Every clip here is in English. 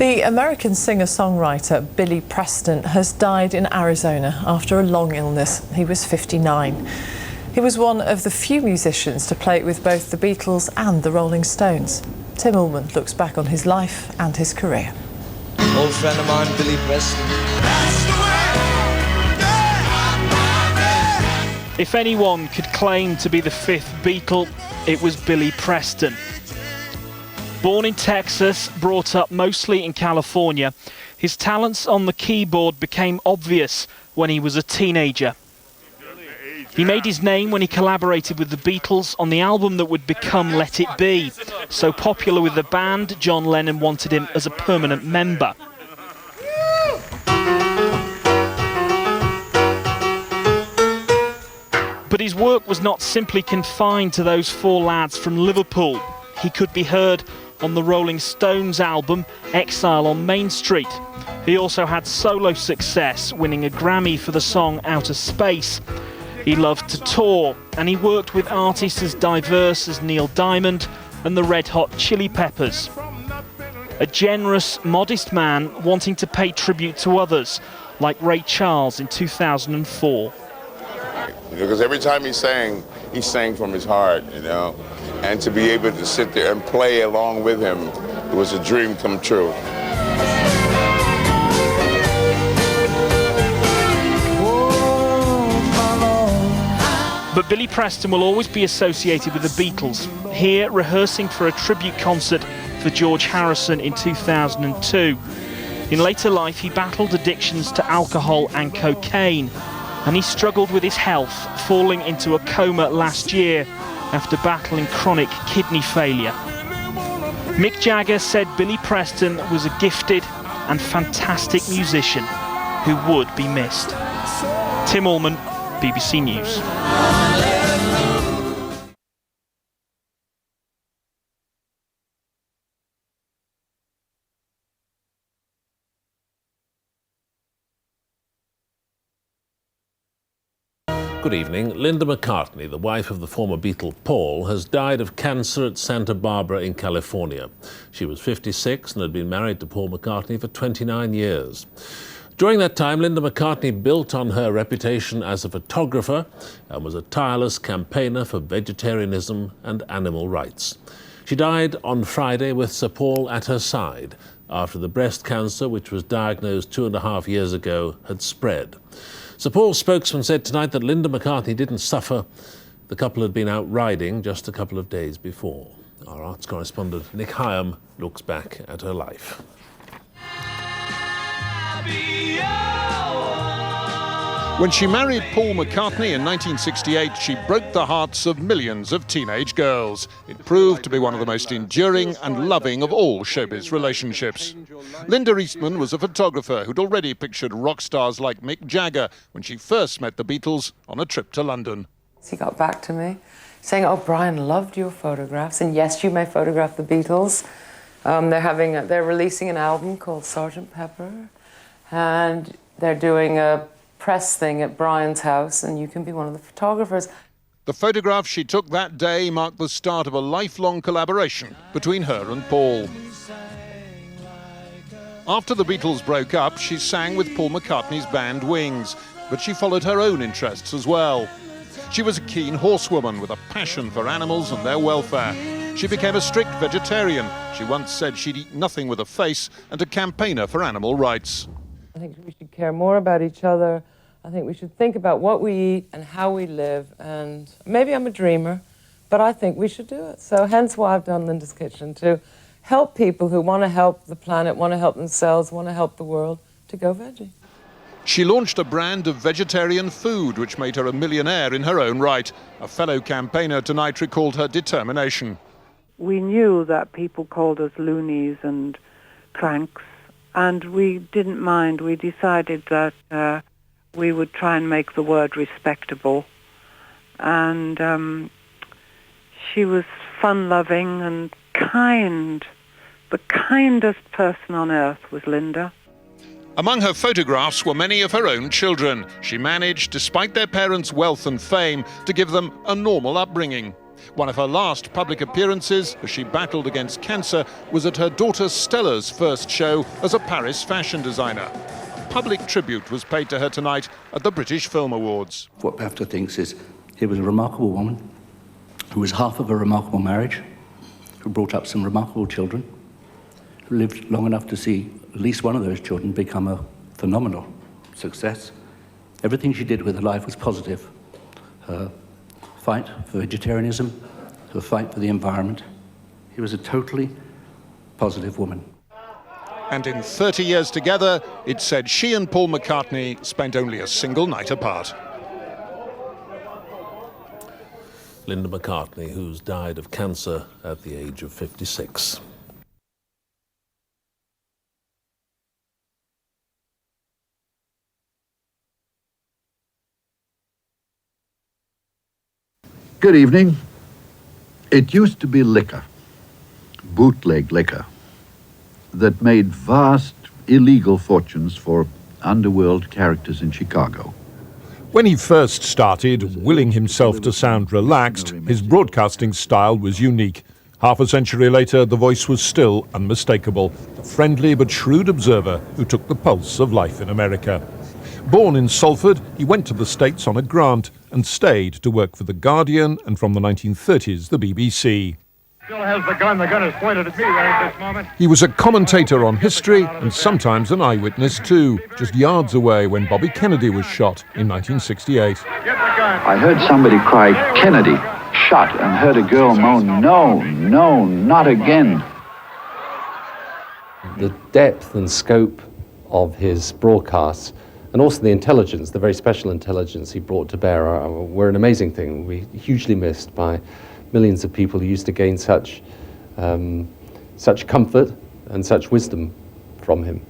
The American singer-songwriter Billy Preston has died in Arizona after a long illness. He was 59. He was one of the few musicians to play with both the Beatles and the Rolling Stones. Tim Ullman looks back on his life and his career. Old friend of mine, Billy Preston. If anyone could claim to be the fifth Beatle, it was Billy Preston. Born in Texas, brought up mostly in California, his talents on the keyboard became obvious when he was a teenager. He made his name when he collaborated with the Beatles on the album that would become Let It Be. So popular with the band, John Lennon wanted him as a permanent member. But his work was not simply confined to those four lads from Liverpool. He could be heard on the Rolling Stones album, Exile on Main Street. He also had solo success, winning a Grammy for the song Outer Space. He loved to tour, and he worked with artists as diverse as Neil Diamond and the Red Hot Chili Peppers. A generous, modest man wanting to pay tribute to others, like Ray Charles in 2004. Because every time he sang from his heart, you know, and to be able to sit there and play along with him, it was a dream come true. But Billy Preston will always be associated with the Beatles, here rehearsing for a tribute concert for George Harrison in 2002. In later life, he battled addictions to alcohol and cocaine, and he struggled with his health, falling into a coma last year after battling chronic kidney failure. Mick Jagger said Billy Preston was a gifted and fantastic musician who would be missed. Tim Ullman, BBC News. Good evening. Linda McCartney, the wife of the former Beatle Paul, has died of cancer at Santa Barbara in California. She was 56 and had been married to Paul McCartney for 29 years. During that time, Linda McCartney built on her reputation as a photographer and was a tireless campaigner for vegetarianism and animal rights. She died on Friday with Sir Paul at her side after the breast cancer, which was diagnosed 2.5 years ago, had spread. Sir Paul's spokesman said tonight that Linda McCartney didn't suffer. The couple had been out riding just a couple of days before. Our arts correspondent Nick Hyam looks back at her life. When she married Paul McCartney in 1968, she broke the hearts of millions of teenage girls. It proved to be one of the most enduring and loving of all showbiz relationships. Linda Eastman was a photographer who'd already pictured rock stars like Mick Jagger when she first met the Beatles on a trip to London. He got back to me saying, "Oh, Brian loved your photographs, and yes, you may photograph the Beatles. They're releasing an album called Sgt. Pepper, and they're doing a press thing at Brian's house, and you can be one of the photographers." The photograph she took that day marked the start of a lifelong collaboration between her and Paul. After the Beatles broke up, she sang with Paul McCartney's band Wings, but she followed her own interests as well. She was a keen horsewoman with a passion for animals and their welfare. She became a strict vegetarian. She once said she'd eat nothing with a face, and a campaigner for animal rights. I think we should care more about each other. I think we should think about what we eat and how we live. And maybe I'm a dreamer, but I think we should do it. So hence why I've done Linda's Kitchen, to help people who want to help the planet, want to help themselves, want to help the world, to go veggie. She launched a brand of vegetarian food, which made her a millionaire in her own right. A fellow campaigner tonight recalled her determination. We knew that people called us loonies and cranks, and we didn't mind. We decided that we would try and make the word respectable. And she was fun-loving and kind. The kindest person on earth was Linda. Among her photographs were many of her own children. She managed, despite their parents' wealth and fame, to give them a normal upbringing. One of her last public appearances, as she battled against cancer, was at her daughter Stella's first show as a Paris fashion designer. Public tribute was paid to her tonight at the British Film Awards. What BAFTA thinks is he was a remarkable woman who was half of a remarkable marriage, who brought up some remarkable children, who lived long enough to see at least one of those children become a phenomenal success. Everything she did with her life was positive. Her fight for vegetarianism, her fight for the environment. She was a totally positive woman. And in 30 years together, it's said she and Paul McCartney spent only a single night apart. Linda McCartney, who's died of cancer at the age of 56. Good evening. It used to be liquor, bootleg liquor, that made vast illegal fortunes for underworld characters in Chicago. When he first started, willing himself to sound relaxed, his broadcasting style was unique. Half a century later, the voice was still unmistakable, a friendly but shrewd observer who took the pulse of life in America. Born in Salford, he went to the States on a grant and stayed to work for The Guardian and from the 1930s, the BBC. Still has the gun is pointed at me right at this moment. He was a commentator on history and sometimes an eyewitness too, just yards away when Bobby Kennedy was shot in 1968. Get the gun. I heard somebody cry, "Kennedy, shot," and heard a girl moan, "No, no, not again." The depth and scope of his broadcasts and also the intelligence, the very special intelligence he brought to bear were an amazing thing. We hugely missed by millions of people who used to gain such comfort and such wisdom from him.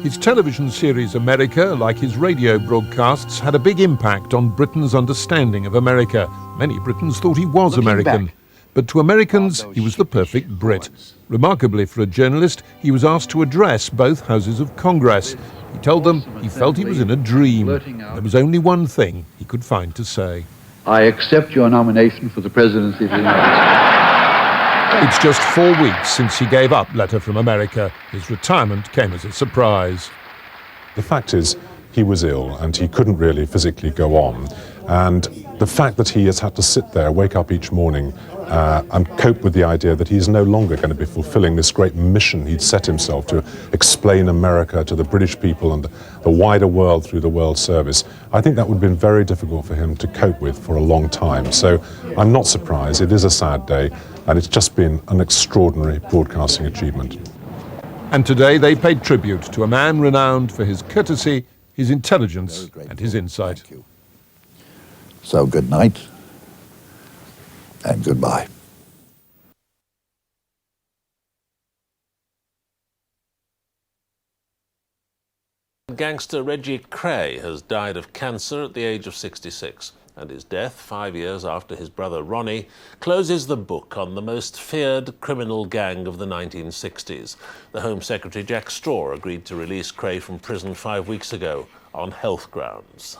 His television series America, like his radio broadcasts, had a big impact on Britain's understanding of America. Many Britons thought he was American. But to Americans, he was the perfect Brit. Remarkably for a journalist, he was asked to address both houses of Congress. He told them he felt he was in a dream. There was only one thing he could find to say. I accept your nomination for the presidency of the United States. It's just 4 weeks since he gave up Letter from America. His retirement came as a surprise. The fact is, he was ill and he couldn't really physically go on. And the fact that he has had to sit there, wake up each morning and cope with the idea that he's no longer going to be fulfilling this great mission he'd set himself to explain America to the British people and the wider world through the World Service, I think that would have been very difficult for him to cope with for a long time. So I'm not surprised. It is a sad day, and it's just been an extraordinary broadcasting achievement. And today they paid tribute to a man renowned for his courtesy, his intelligence, and his insight. So good night and goodbye. Gangster Reggie Kray has died of cancer at the age of 66, and his death, 5 years after his brother Ronnie, closes the book on the most feared criminal gang of the 1960s. The Home Secretary Jack Straw agreed to release Kray from prison 5 weeks ago on health grounds.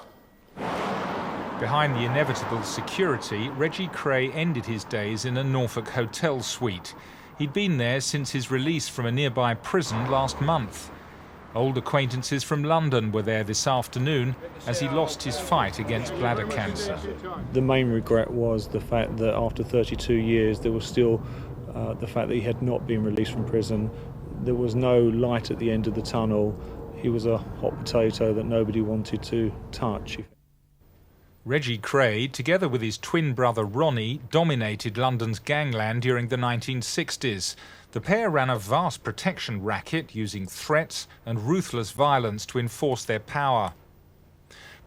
Behind the inevitable security, Reggie Kray ended his days in a Norfolk hotel suite. He'd been there since his release from a nearby prison last month. Old acquaintances from London were there this afternoon as he lost his fight against bladder cancer. The main regret was the fact that after 32 years there was still the fact that he had not been released from prison. There was no light at the end of the tunnel. He was a hot potato that nobody wanted to touch. Reggie Kray, together with his twin brother Ronnie, dominated London's gangland during the 1960s. The pair ran a vast protection racket using threats and ruthless violence to enforce their power.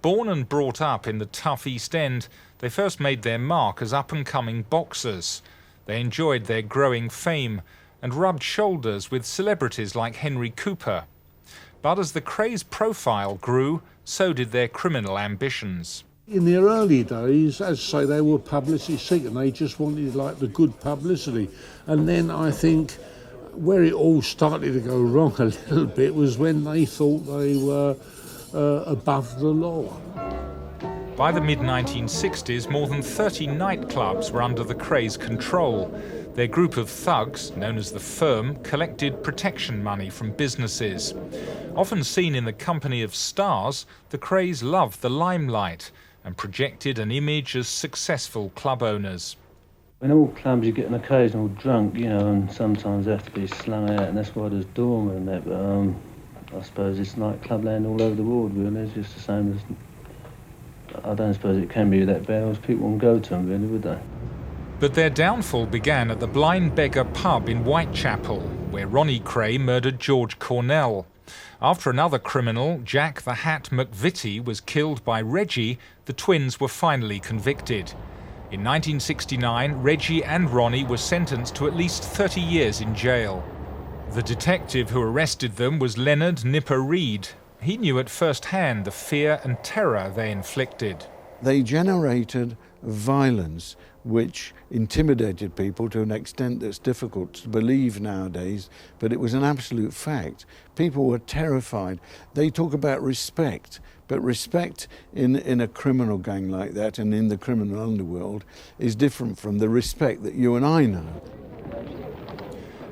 Born and brought up in the tough East End, they first made their mark as up-and-coming boxers. They enjoyed their growing fame and rubbed shoulders with celebrities like Henry Cooper. But as the Kray's profile grew, so did their criminal ambitions. In their early days, as I say, they were publicity seeking. They just wanted like the good publicity. And then I think where it all started to go wrong a little bit was when they thought they were above the law. By the mid-1960s, more than 30 nightclubs were under the Kray's control. Their group of thugs, known as the Firm, collected protection money from businesses. Often seen in the company of stars, the Krays loved the limelight and projected an image as successful club owners. In all clubs you get an occasional drunk, you know, and sometimes they have to be slung out, and that's why there's doormen and that, but I suppose it's like clubland all over the world, really. It's just the same as... I don't suppose it can be that bad, else people won't go to them, really, would they? But their downfall began at the Blind Beggar pub in Whitechapel, where Ronnie Kray murdered George Cornell. After another criminal, Jack the Hat McVitie, was killed by Reggie, the twins were finally convicted. In 1969, Reggie and Ronnie were sentenced to at least 30 years in jail. The detective who arrested them was Leonard Nipper Reid. He knew at first hand the fear and terror they inflicted. They generated violence which intimidated people to an extent that's difficult to believe nowadays, but it was an absolute fact. People were terrified. They talk about respect, but respect in a criminal gang like that and in the criminal underworld is different from the respect that you and I know.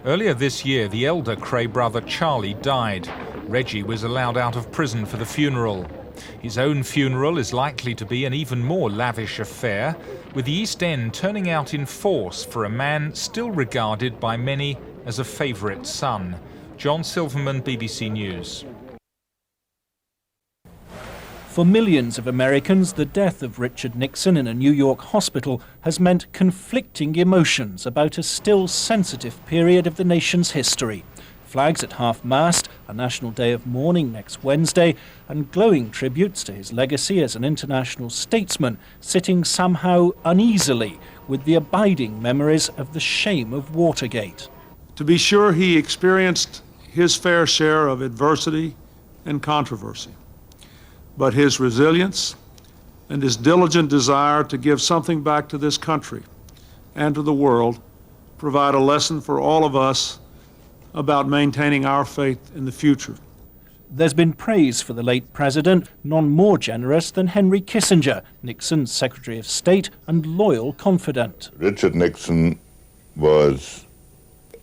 Earlier this year, the elder Kray brother Charlie died. Reggie was allowed out of prison for the funeral. His own funeral is likely to be an even more lavish affair, with the East End turning out in force for a man still regarded by many as a favourite son. John Silverman, BBC News. For millions of Americans, the death of Richard Nixon in a New York hospital has meant conflicting emotions about a still sensitive period of the nation's history. Flags at half-mast, a national day of mourning next Wednesday, and glowing tributes to his legacy as an international statesman sitting somehow uneasily with the abiding memories of the shame of Watergate. To be sure, he experienced his fair share of adversity and controversy, but his resilience and his diligent desire to give something back to this country and to the world provide a lesson for all of us about maintaining our faith in the future. There's been praise for the late president, none more generous than Henry Kissinger, Nixon's Secretary of State and loyal confidant. Richard Nixon was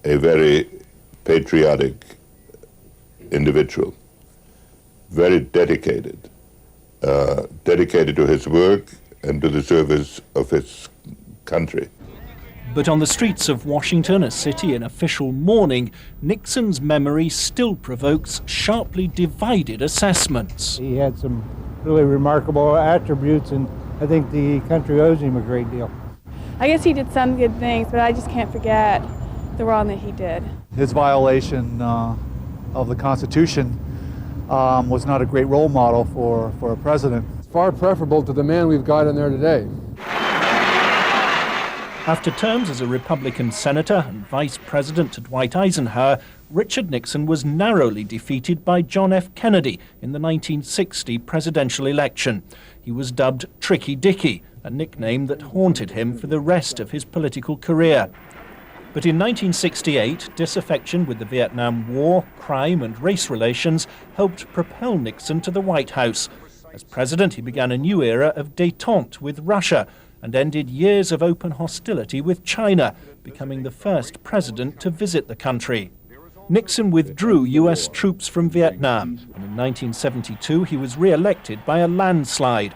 a very patriotic individual, very dedicated to his work and to the service of his country. But on the streets of Washington, a city in official mourning, Nixon's memory still provokes sharply divided assessments. He had some really remarkable attributes, and I think the country owes him a great deal. I guess he did some good things, but I just can't forget the wrong that he did. His violation of the Constitution was not a great role model for a president. It's far preferable to the man we've got in there today. After terms as a Republican senator and vice president to Dwight Eisenhower, Richard Nixon was narrowly defeated by John F. Kennedy in the 1960 presidential election. He was dubbed Tricky Dicky, a nickname that haunted him for the rest of his political career. But in 1968, disaffection with the Vietnam War, crime and race relations helped propel Nixon to the White House. As president, he began a new era of détente with Russia and ended years of open hostility with China, becoming the first president to visit the country. Nixon withdrew US troops from Vietnam, and in 1972 he was re-elected by a landslide.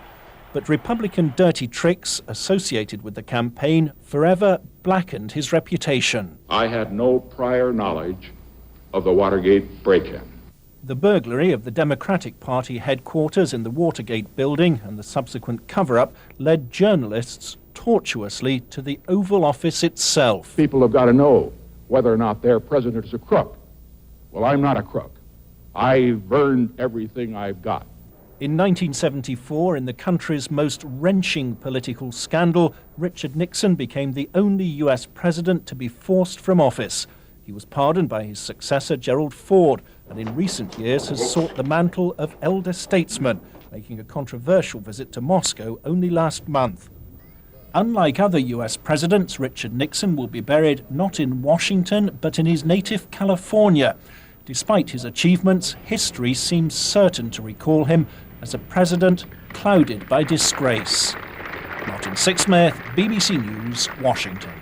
But Republican dirty tricks associated with the campaign forever blackened his reputation. I had no prior knowledge of the Watergate break-in. The burglary of the Democratic Party headquarters in the Watergate building and the subsequent cover-up led journalists tortuously to the Oval Office itself. People have got to know whether or not their president is a crook. Well, I'm not a crook. I've earned everything I've got. In 1974, in the country's most wrenching political scandal, Richard Nixon became the only US president to be forced from office. He was pardoned by his successor, Gerald Ford, and in recent years has sought the mantle of elder statesman, making a controversial visit to Moscow only last month. Unlike other US presidents, Richard Nixon will be buried not in Washington, but in his native California. Despite his achievements, history seems certain to recall him as a president clouded by disgrace. Martin Sixsmith, BBC News, Washington.